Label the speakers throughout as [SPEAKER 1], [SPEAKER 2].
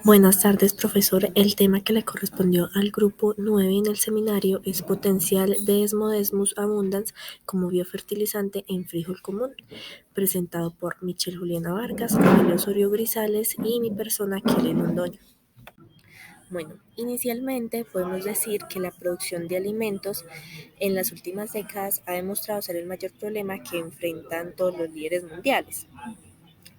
[SPEAKER 1] Buenas tardes, profesor. El tema que le correspondió al grupo 9 en el seminario es potencial de Desmodesmus abundans como biofertilizante en frijol común, presentado por Michelle Juliana Vargas, Camilo Osorio Grisales y mi persona, Keren Londoño. Bueno, inicialmente podemos decir que la producción de alimentos en las últimas décadas ha demostrado ser el mayor problema que enfrentan todos los líderes mundiales.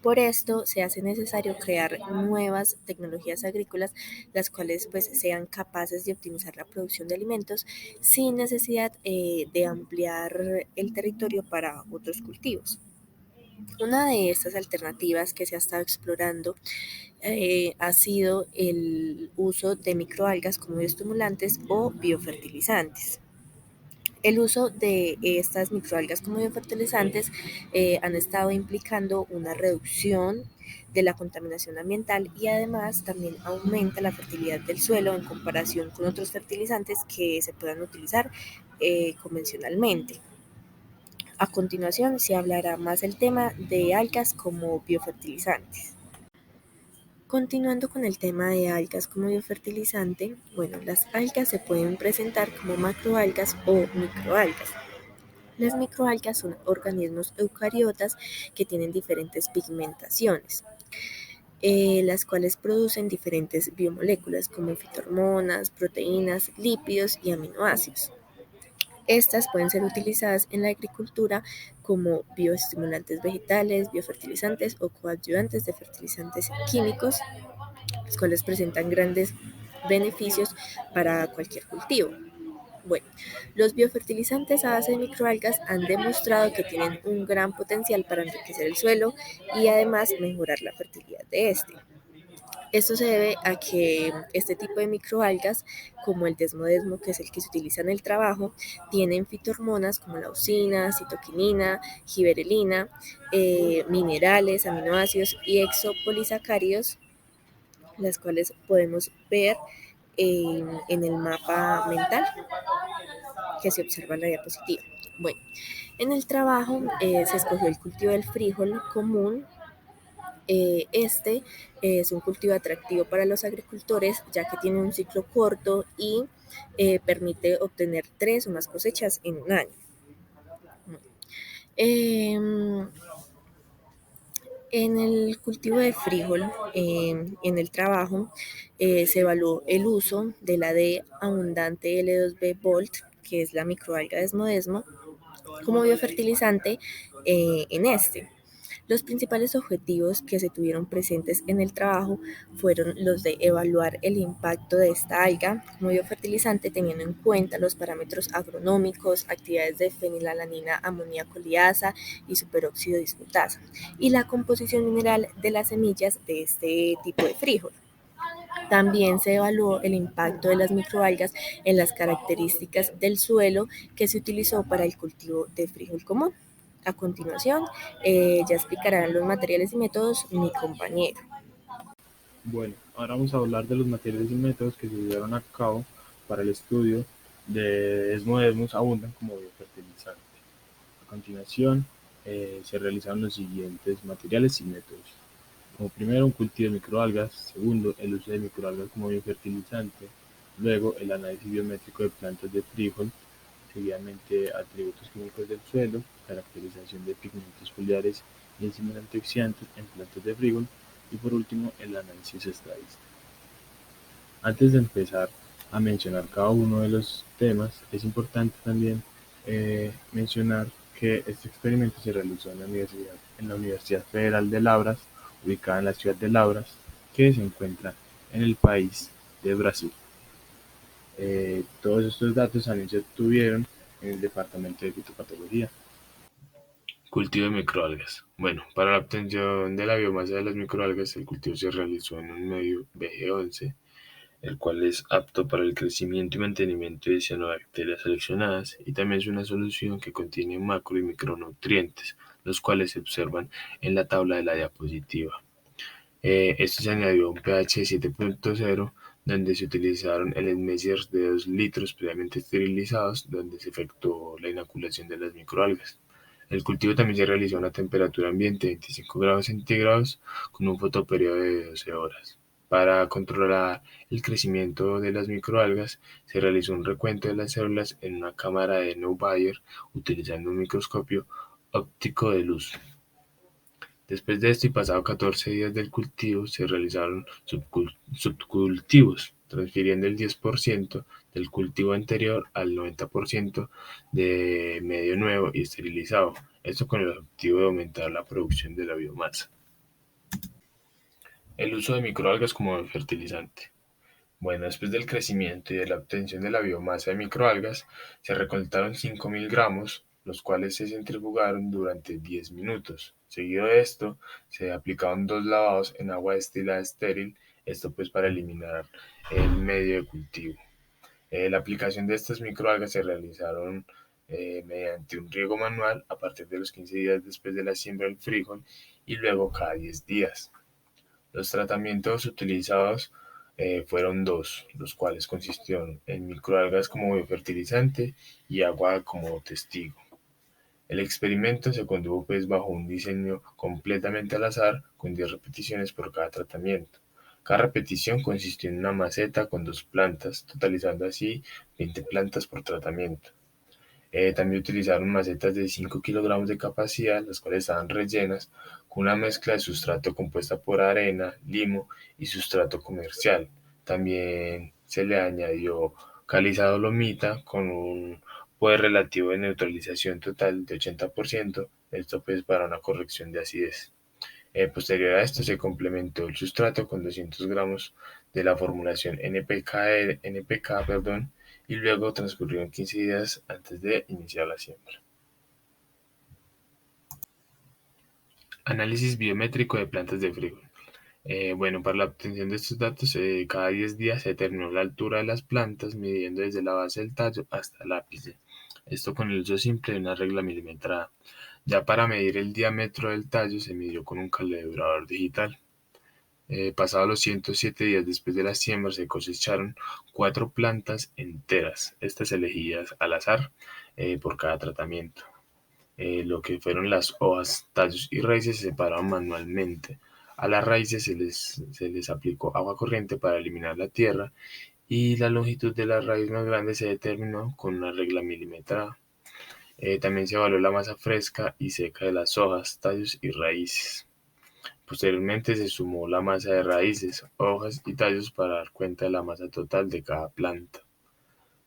[SPEAKER 1] Por esto se hace necesario crear nuevas tecnologías agrícolas, las cuales pues sean capaces de optimizar la producción de alimentos sin necesidad de ampliar el territorio para otros cultivos. Una de estas alternativas que se ha estado explorando ha sido el uso de microalgas como bioestimulantes o biofertilizantes. El uso de estas microalgas como biofertilizantes han estado implicando una reducción de la contaminación ambiental y además también aumenta la fertilidad del suelo en comparación con otros fertilizantes que se puedan utilizar convencionalmente. A continuación se hablará más del tema de algas como biofertilizantes. Continuando con el tema de algas como biofertilizante, bueno, las algas se pueden presentar como macroalgas o microalgas. Las microalgas son organismos eucariotas que tienen diferentes pigmentaciones, las cuales producen diferentes biomoléculas como fitohormonas, proteínas, lípidos y aminoácidos. Estas pueden ser utilizadas en la agricultura como bioestimulantes vegetales, biofertilizantes o coadyuvantes de fertilizantes químicos, los cuales presentan grandes beneficios para cualquier cultivo. Bueno, los biofertilizantes a base de microalgas han demostrado que tienen un gran potencial para enriquecer el suelo y además mejorar la fertilidad de este. Esto se debe a que este tipo de microalgas, como el desmodesmo, que es el que se utiliza en el trabajo, tienen fitohormonas como leucina, citoquinina, giberelina, minerales, aminoácidos y exopolisacáridos, las cuales podemos ver en el mapa mental que se observa en la diapositiva. Bueno, en el trabajo se escogió el cultivo del frijol común. Este es un cultivo atractivo para los agricultores ya que tiene un ciclo corto y permite obtener 3 o más cosechas en un año. Eh, en el cultivo de frijol, en el trabajo, se evaluó el uso de la D abundante L2B Volt, que es la microalga desmodesmo, como biofertilizante en este. Los principales objetivos que se tuvieron presentes en el trabajo fueron los de evaluar el impacto de esta alga como biofertilizante teniendo en cuenta los parámetros agronómicos, actividades de fenilalanina amoníaco liasa y superóxido dismutasa y la composición mineral de las semillas de este tipo de frijol. También se evaluó el impacto de las microalgas en las características del suelo que se utilizó para el cultivo de frijol común. A continuación, ya explicarán los materiales y métodos mi compañero.
[SPEAKER 2] Bueno, ahora vamos a hablar de los materiales y métodos que se llevaron a cabo para el estudio de Desmodesmus abundan como biofertilizante. A continuación, se realizaron los siguientes materiales y métodos. Como primero, un cultivo de microalgas. Segundo, el uso de microalgas como biofertilizante. Luego, el análisis biométrico de plantas de frijol. Seguidamente, atributos químicos del suelo, caracterización de pigmentos foliares y enzimas antioxidantes en plantas de frijol. Y por último, el análisis estadístico. Antes de empezar a mencionar cada uno de los temas, es importante también mencionar que este experimento se realizó en la Universidad Federal de Lavras, ubicada en la ciudad de Lavras, que se encuentra en el país de Brasil. Todos estos datos también se obtuvieron en el departamento de fitopatología. Cultivo de microalgas. Bueno, para la obtención de la biomasa de las microalgas, el cultivo se realizó en un medio BG11, el cual es apto para el crecimiento y mantenimiento de cianobacterias seleccionadas, y también es una solución que contiene macro y micronutrientes, los cuales se observan en la tabla de la diapositiva. Esto se añadió a un pH de 7.0, donde se utilizaron el Measures de 2 litros previamente esterilizados, donde se efectuó la inoculación de las microalgas. El cultivo también se realizó a una temperatura ambiente de 25 grados centígrados con un fotoperiodo de 12 horas. Para controlar el crecimiento de las microalgas, se realizó un recuento de las células en una cámara de Neubayer utilizando un microscopio óptico de luz. Después de esto y pasado 14 días del cultivo, se realizaron subcultivos, transfiriendo el 10% del cultivo anterior al 90% de medio nuevo y esterilizado, esto con el objetivo de aumentar la producción de la biomasa. El uso de microalgas como fertilizante. Bueno, después del crecimiento y de la obtención de la biomasa de microalgas, se recolectaron 5.000 gramos, los cuales se centrifugaron durante 10 minutos. Seguido de esto, se aplicaron 2 lavados en agua destilada estéril, esto pues para eliminar el medio de cultivo. La aplicación de estas microalgas se realizaron mediante un riego manual a partir de los 15 días después de la siembra del frijol y luego cada 10 días. Los tratamientos utilizados fueron dos, los cuales consistieron en microalgas como biofertilizante y agua como testigo. El experimento se condujo pues bajo un diseño completamente al azar, con 10 repeticiones por cada tratamiento. Cada repetición consistió en una maceta con 2 plantas, totalizando así 20 plantas por tratamiento. También utilizaron macetas de 5 kilogramos de capacidad, las cuales estaban rellenas con una mezcla de sustrato compuesta por arena, limo y sustrato comercial. También se le añadió caliza dolomita con un poder relativo de neutralización total de 80%, esto pues para una corrección de acidez. Posterior a esto se complementó el sustrato con 200 gramos de la formulación NPK, perdón, y luego transcurrieron 15 días antes de iniciar la siembra. Análisis biométrico de plantas de frijol. Bueno, para la obtención de estos datos, cada 10 días se determinó la altura de las plantas, midiendo desde la base del tallo hasta el ápice. Esto con el uso simple de una regla milimetrada. Ya para medir el diámetro del tallo se midió con un calibrador digital. Pasados los 107 días después de la siembra se cosecharon 4 plantas enteras, estas elegidas al azar por cada tratamiento. Lo que fueron las hojas, tallos y raíces se separaron manualmente. A las raíces se les aplicó agua corriente para eliminar la tierra y la longitud de la raíz más grande se determinó con una regla milimetrada. También se evaluó la masa fresca y seca de las hojas, tallos y raíces. Posteriormente se sumó la masa de raíces, hojas y tallos para dar cuenta de la masa total de cada planta.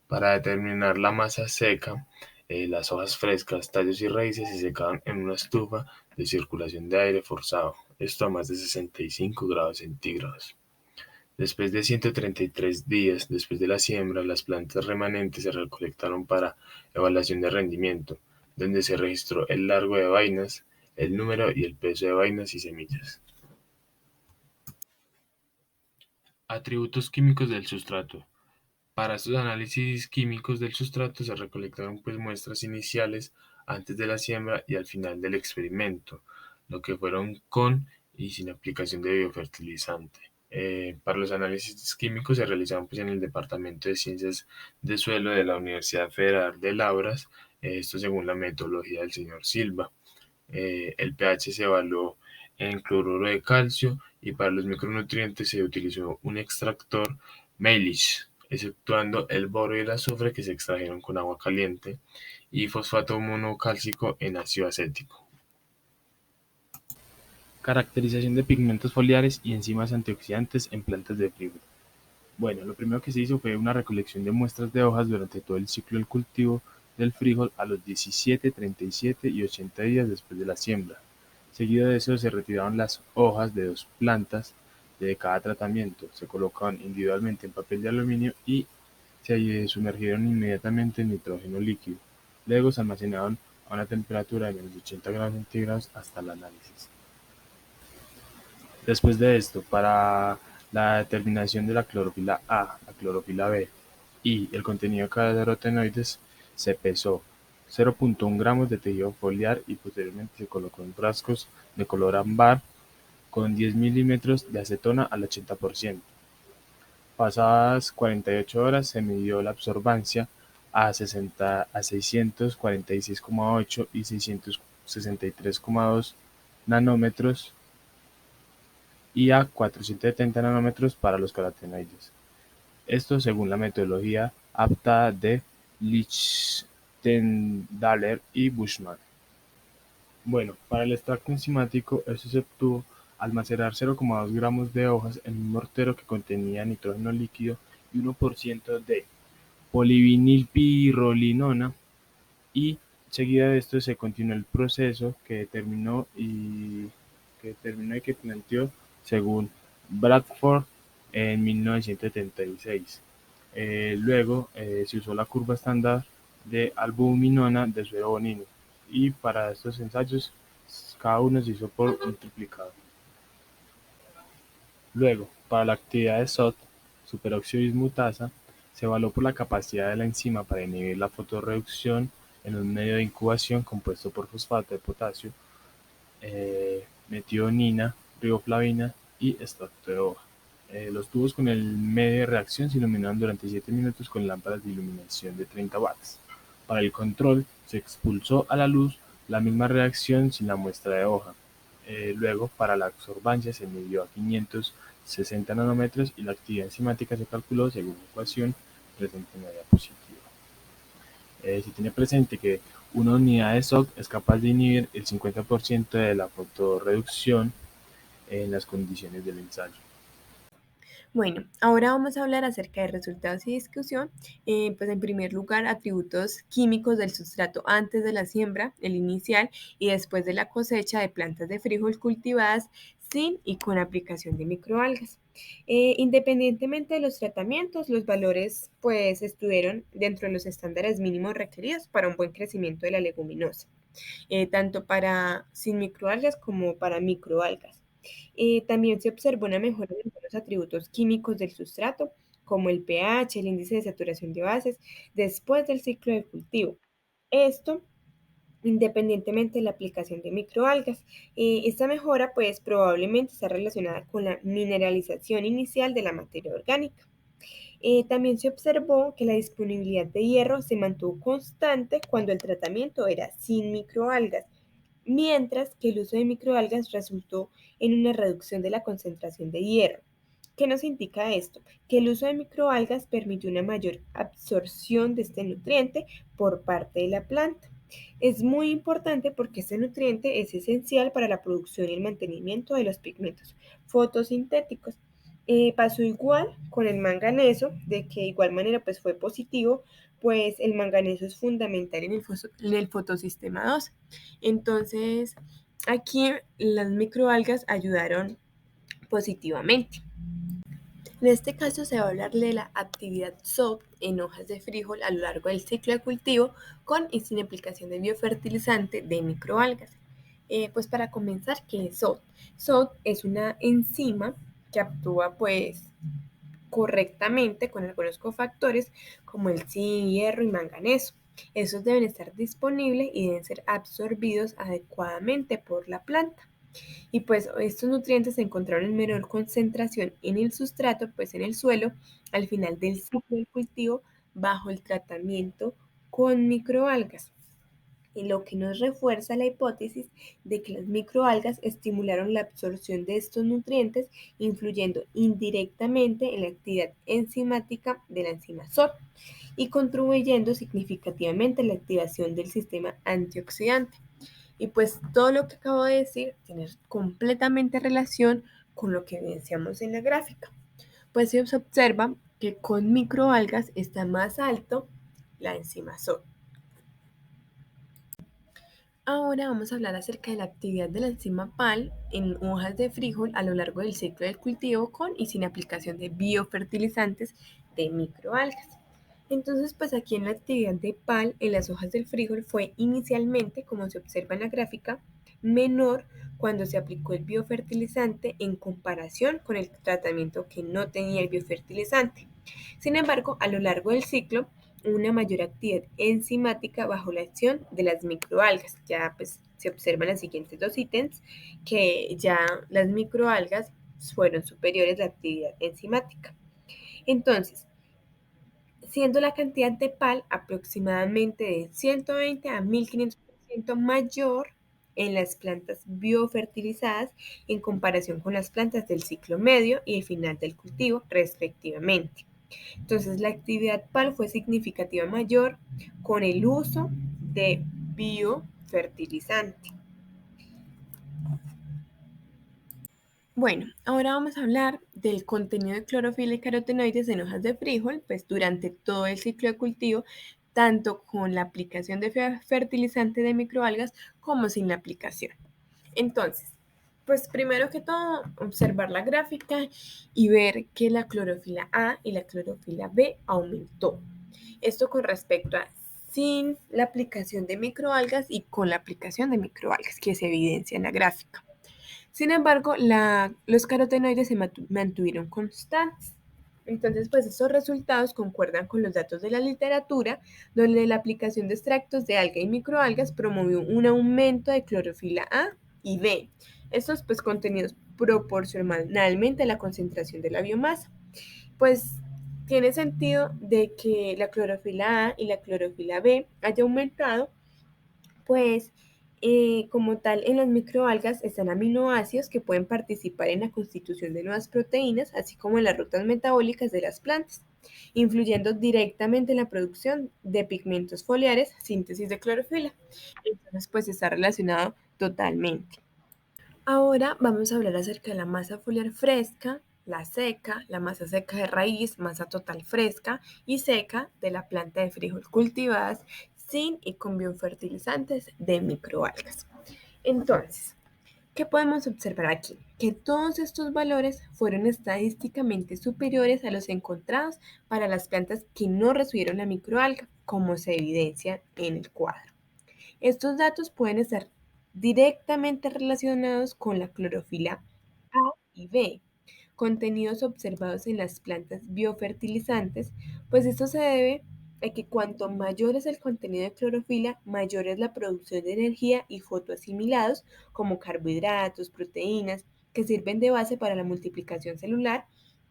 [SPEAKER 2] Para determinar la masa seca, las hojas frescas, tallos y raíces se secaban en una estufa de circulación de aire forzado, esto a más de 65 grados centígrados. Después de 133 días después de la siembra, las plantas remanentes se recolectaron para evaluación de rendimiento, donde se registró el largo de vainas, el número y el peso de vainas y semillas. Atributos químicos del sustrato. Para estos análisis químicos del sustrato se recolectaron pues muestras iniciales antes de la siembra y al final del experimento, lo que fueron con y sin aplicación de biofertilizante. Para los análisis químicos se realizaron pues en el Departamento de Ciencias de Suelo de la Universidad Federal de Labras, esto según la metodología del señor Silva. El pH se evaluó en cloruro de calcio y para los micronutrientes se utilizó un extractor Mehlich, exceptuando el boro y el azufre que se extrajeron con agua caliente y fosfato monocálcico en ácido acético. Caracterización de pigmentos foliares y enzimas antioxidantes en plantas de frijol. Bueno, lo primero que se hizo fue una recolección de muestras de hojas durante todo el ciclo del cultivo del frijol a los 17, 37 y 80 días después de la siembra. Seguido de eso se retiraron las hojas de 2 plantas de cada tratamiento, se colocaban individualmente en papel de aluminio y se sumergieron inmediatamente en nitrógeno líquido. Luego se almacenaron a una temperatura de menos 80 grados centígrados hasta el análisis. Después de esto, para la determinación de la clorofila A, la clorofila B y el contenido de carotenoides, se pesó 0,1 gramos de tejido foliar y posteriormente se colocó en frascos de color ámbar con 10 milímetros de acetona al 80%. Pasadas 48 horas se midió la absorbancia a 646,8 y 663,2 nanómetros y a 470 nanómetros para los carotenoides. Esto según la metodología apta de Lichtendaler y Bushman. Bueno, para el extracto enzimático, esto se obtuvo al macerar 0,2 gramos de hojas en un mortero que contenía nitrógeno líquido y 1% de polivinilpirolinona, y seguida de esto se continuó el proceso que planteó según Bradford en 1976. Luego se usó la curva estándar de albuminona de suero bonino, y para estos ensayos cada uno se hizo por multiplicado. Luego, para la actividad de SOT, superóxido dismutasa, se evaluó por la capacidad de la enzima para inhibir la fotorreducción en un medio de incubación compuesto por fosfato de potasio, metionina, riboflavina y extracto de hoja. Los tubos con el medio de reacción se iluminaron durante 7 minutos con lámparas de iluminación de 30 watts. Para el control, se expulsó a la luz la misma reacción sin la muestra de hoja. Luego, para la absorbancia se midió a 560 nanómetros y la actividad enzimática se calculó según la ecuación presente en la diapositiva. Se tiene presente que una unidad de SOC es capaz de inhibir el 50% de la fotorreducción en las condiciones del ensayo.
[SPEAKER 3] Bueno, ahora vamos a hablar acerca de resultados y discusión. Pues en primer lugar, atributos químicos del sustrato antes de la siembra, el inicial, y después de la cosecha de plantas de frijol cultivadas sin y con aplicación de microalgas. Independientemente de los tratamientos, los valores pues estuvieron dentro de los estándares mínimos requeridos para un buen crecimiento de la leguminosa, tanto para sin microalgas como para microalgas. También se observó una mejora en los atributos químicos del sustrato, como el pH, el índice de saturación de bases, después del ciclo de cultivo. Esto independientemente de la aplicación de microalgas. Esta mejora pues probablemente está relacionada con la mineralización inicial de la materia orgánica. También se observó que la disponibilidad de hierro se mantuvo constante cuando el tratamiento era sin microalgas, mientras que el uso de microalgas resultó en una reducción de la concentración de hierro. ¿Qué nos indica esto? Que el uso de microalgas permitió una mayor absorción de este nutriente por parte de la planta. Es muy importante porque este nutriente es esencial para la producción y el mantenimiento de los pigmentos fotosintéticos. Pasó igual con el manganeso, de que de igual manera pues fue positivo, pues el manganeso es fundamental en el fotosistema 2. Entonces, aquí las microalgas ayudaron positivamente. En este caso se va a hablar de la actividad SOP en hojas de frijol a lo largo del ciclo de cultivo con y sin aplicación de biofertilizante de microalgas. Pues para comenzar, ¿qué es SOP? SOP es una enzima que actúa pues correctamente con algunos cofactores como el zinc, hierro y manganeso. Esos deben estar disponibles y deben ser absorbidos adecuadamente por la planta. Y pues estos nutrientes se encontraron en menor concentración en el sustrato, pues en el suelo, al final del ciclo del cultivo, bajo el tratamiento con microalgas, y lo que nos refuerza la hipótesis de que las microalgas estimularon la absorción de estos nutrientes, influyendo indirectamente en la actividad enzimática de la enzima SOP y contribuyendo significativamente a la activación del sistema antioxidante. Y pues todo lo que acabo de decir tiene completamente relación con lo que evidenciamos en la gráfica. Pues se observa que con microalgas está más alto la enzima SOP. Ahora vamos a hablar acerca de la actividad de la enzima PAL en hojas de frijol a lo largo del ciclo del cultivo con y sin aplicación de biofertilizantes de microalgas. Entonces, pues aquí en la actividad de PAL en las hojas del frijol fue inicialmente, como se observa en la gráfica, menor cuando se aplicó el biofertilizante en comparación con el tratamiento que no tenía el biofertilizante. Sin embargo, a lo largo del ciclo, una mayor actividad enzimática bajo la acción de las microalgas. Ya pues se observan los siguientes dos ítems que ya las microalgas fueron superiores a la actividad enzimática. Entonces, siendo la cantidad de PAL aproximadamente de 120 a 1500% mayor en las plantas biofertilizadas en comparación con las plantas del ciclo medio y el final del cultivo, respectivamente. Entonces, la actividad PAL fue significativa mayor con el uso de biofertilizante. Bueno, ahora vamos a hablar del contenido de clorofila y carotenoides en hojas de frijol, pues durante todo el ciclo de cultivo, tanto con la aplicación de fertilizante de microalgas como sin la aplicación. Entonces, pues primero que todo, observar la gráfica y ver que la clorofila A y la clorofila B aumentó. Esto con respecto a sin la aplicación de microalgas y con la aplicación de microalgas, que se evidencia en la gráfica. Sin embargo, los carotenoides se mantuvieron constantes. Entonces, pues estos resultados concuerdan con los datos de la literatura, donde la aplicación de extractos de alga y microalgas promovió un aumento de clorofila A y B. Estos pues contenidos proporcionalmente a la concentración de la biomasa. Pues tiene sentido de que la clorofila A y la clorofila B haya aumentado, pues como tal en las microalgas están aminoácidos que pueden participar en la constitución de nuevas proteínas, así como en las rutas metabólicas de las plantas, influyendo directamente en la producción de pigmentos foliares, síntesis de clorofila. Entonces, pues está relacionado totalmente. Ahora vamos a hablar acerca de la masa foliar fresca, la seca, la masa seca de raíz, masa total fresca y seca de la planta de frijol cultivadas sin y con biofertilizantes de microalgas. Entonces, ¿qué podemos observar aquí? Que todos estos valores fueron estadísticamente superiores a los encontrados para las plantas que no recibieron la microalga, como se evidencia en el cuadro. Estos datos pueden estar directamente relacionados con la clorofila A y B, contenidos observados en las plantas biofertilizantes, pues esto se debe a que cuanto mayor es el contenido de clorofila, mayor es la producción de energía y fotoasimilados como carbohidratos, proteínas, que sirven de base para la multiplicación celular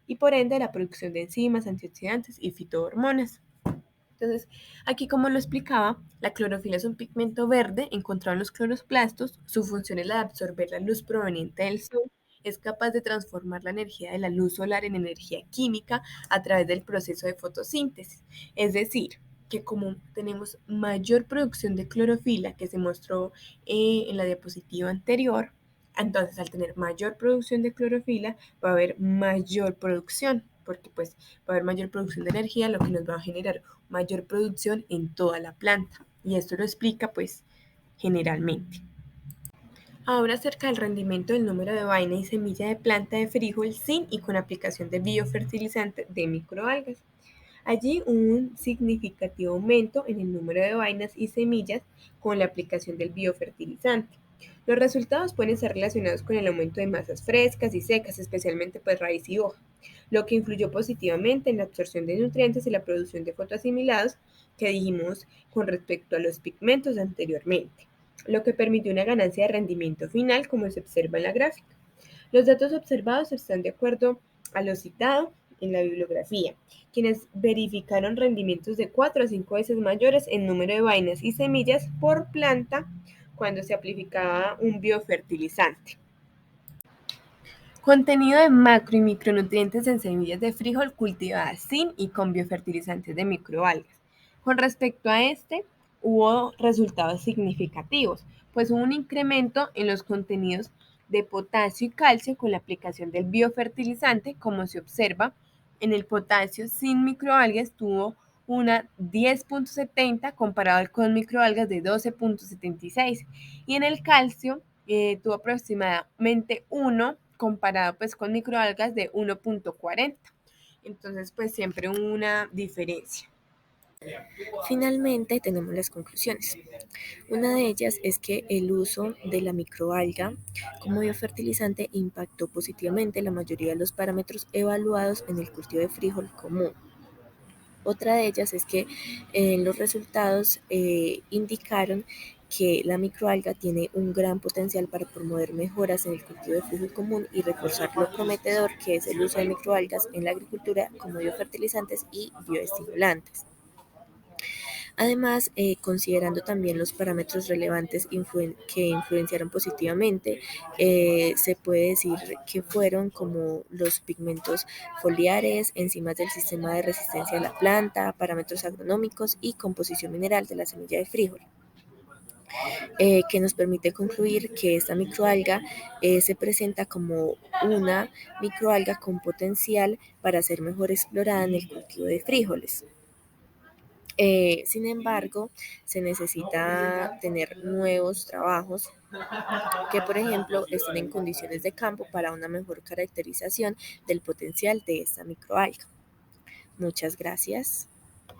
[SPEAKER 3] y por ende la producción de enzimas, antioxidantes y fitohormonas. Entonces, aquí como lo explicaba, la clorofila es un pigmento verde encontrado en los cloroplastos. Su función es la de absorber la luz proveniente del sol. Es capaz de transformar la energía de la luz solar en energía química a través del proceso de fotosíntesis. Es decir, que como tenemos mayor producción de clorofila que se mostró en la diapositiva anterior, entonces al tener mayor producción de clorofila va a haber mayor producción, porque pues va a haber mayor producción de energía, lo que nos va a generar mayor producción en toda la planta. Y esto lo explica pues generalmente. Ahora acerca del rendimiento del número de vaina y semilla de planta de frijol sin y con aplicación de biofertilizante de microalgas. Allí hubo un significativo aumento en el número de vainas y semillas con la aplicación del biofertilizante. Los resultados pueden estar relacionados con el aumento de masas frescas y secas, especialmente pues raíz y hoja, lo que influyó positivamente en la absorción de nutrientes y la producción de fotoasimilados que dijimos con respecto a los pigmentos anteriormente, lo que permitió una ganancia de rendimiento final como se observa en la gráfica. Los datos observados están de acuerdo a lo citado en la bibliografía, quienes verificaron rendimientos de 4 a 5 veces mayores en número de vainas y semillas por planta cuando se aplicaba un biofertilizante. Contenido de macro y micronutrientes en semillas de frijol cultivadas sin y con biofertilizantes de microalgas. Con respecto a este, hubo resultados significativos, pues hubo un incremento en los contenidos de potasio y calcio con la aplicación del biofertilizante, como se observa. En el potasio sin microalgas tuvo una 10.70 comparado con microalgas de 12.76 y en el calcio tuvo aproximadamente 1 comparado pues con microalgas de 1.40. Entonces pues siempre una diferencia.
[SPEAKER 1] Finalmente tenemos las conclusiones. Una de ellas es que el uso de la microalga como biofertilizante impactó positivamente la mayoría de los parámetros evaluados en el cultivo de frijol común. Otra de ellas es que los resultados indicaron que la microalga tiene un gran potencial para promover mejoras en el cultivo de frijol común y reforzar lo prometedor que es el uso de microalgas en la agricultura como biofertilizantes y bioestimulantes. Además, considerando también los parámetros relevantes que influenciaron positivamente, se puede decir que fueron como los pigmentos foliares, enzimas del sistema de resistencia de la planta, parámetros agronómicos y composición mineral de la semilla de frijol, que nos permite concluir que esta microalga se presenta como una microalga con potencial para ser mejor explorada en el cultivo de frijoles. Sin embargo, se necesita tener nuevos trabajos que, por ejemplo, estén en condiciones de campo para una mejor caracterización del potencial de esta microalga. Muchas gracias.